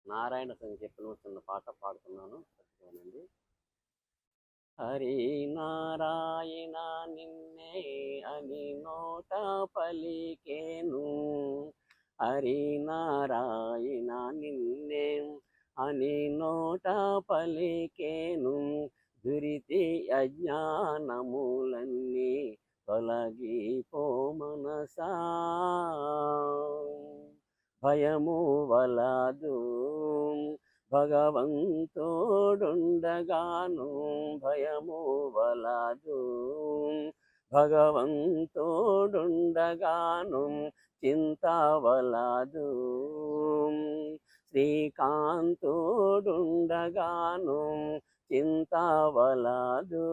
నారాయణ సంకీర్తన పాట పాడుతున్నాను. చక్కగానండి. హరి నారాయణ నిన్నే అని నోట పలికేను, హరి నారాయణ నిన్నే అని నోట పలికేను, దురితి అజ్ఞానములన్నీ తొలగిపో మనసా, భయము వలదు భగవంతుడుండగాను, భయము వలదు భగవంతుడుండగాను, చింత వలదు శ్రీకాంతుడుండగాను, చింత వలదు.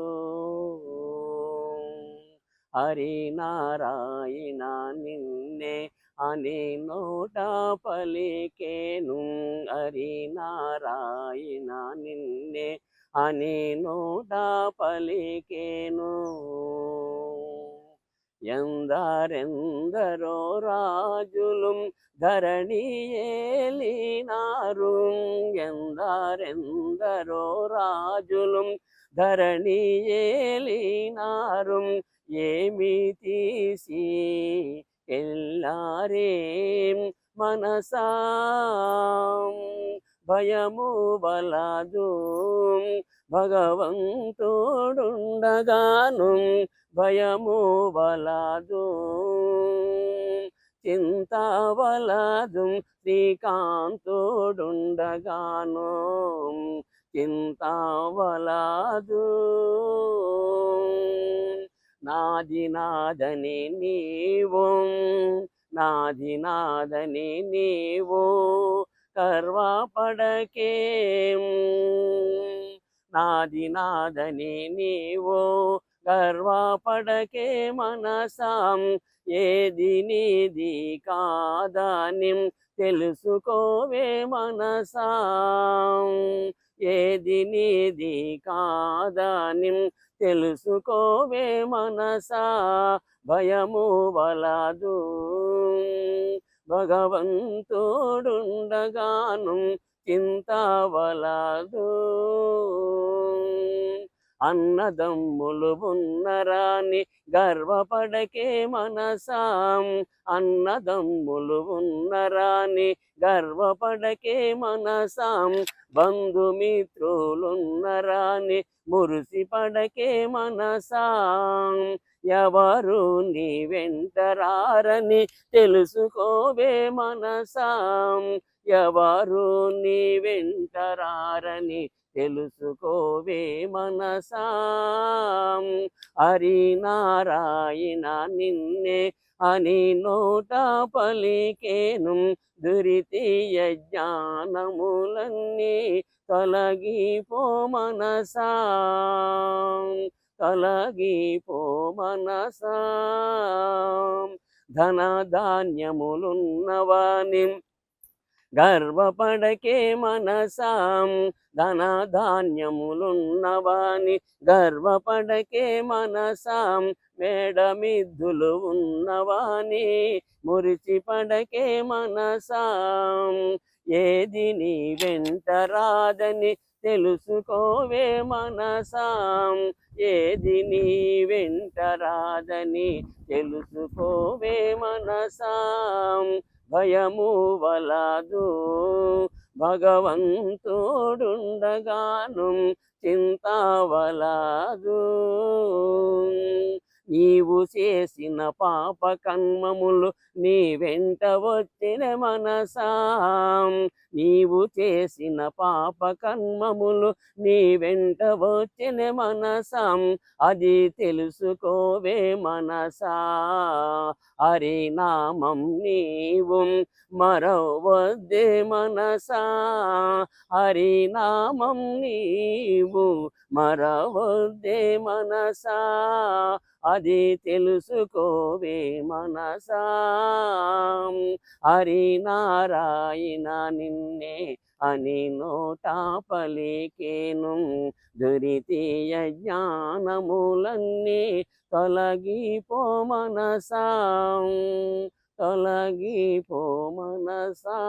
హరి నారాయణ నిన్నే అని నోట పలికేను, హరి నారాయణ నిన్నే అని నోట పలికేను. ఎందరెందరో రాజులు ధరణి ఏలినారు, ఎందరెందరో రాజులు ధరణి ఏలినారు, ఏమి తీసి ఎల్లారే మనసా, భయము వలదు భగవంతుడుండగాను, భయము వలదు చింత వలదు శ్రీకాంతుడుండగాను, చింత వలదు. నాది నాదని నీవు, నాది నాదని నీవు గర్వపడకే, నాది నాదని నీవు గర్వపడకే మనసా, ఏది నీది కాదని తెలుసుకోవే మనసా, ఏది నీది కాదని తెలుసుకోవే మనసా, భయము వలదు భగవంతుడుండగాను, చింత వలదు. అన్నదమ్ములు ఉన్నరాని గర్వపడకే మనసా, అన్నదమ్ములు ఉన్నరాని గర్వపడకే మనసా, బంధుమిత్రులున్నరాని మురిసిపడకే మనసా, ఎవరు నీ వెంటరారని తెలుసుకోవే మనసా, ఎవరు నీ వెంటరారని తెలుసుకోవే మనసా. హరి నారాయణ నిన్నే అని నోట పలికేను, దురితి అజ్ఞానములన్నీ తొలగిపో మనసా, తొలగిపో మనసా. ధన ధాన్యములున్నవాని గర్వపడకే మనసా, ధన ధాన్యములున్నవాని గర్వపడకే మనసా, మేడమిద్దులు ఉన్నవాని మురిసిపడకే మనసా, ఏది నీ వెంట రాదని తెలుసుకోవే మనసా, ఏది నీ వెంట రాదని తెలుసుకోవే మనసా, భయము వలదు భగవంతుడుండగాను, చింత వలదు. నీవు చేసిన పాప కర్మములు నీ వెంట వచ్చిన మనసా, నీవు చేసిన పాప కర్మములు నీ వెంట వచ్చిన మనసా, అది తెలుసుకోవే మనసా, హరి నామం నీవు మరవద్దే మనసా, హరి నామం నీవు మరవద్దే మనసా, అది తెలుసుకోవే మనసా. హరి నారాయణ నిన్నే అని నోట పలికేను, దురితి అజ్ఞానములన్నీ తొలగిపో మనసా, తొలగిపో మనసా.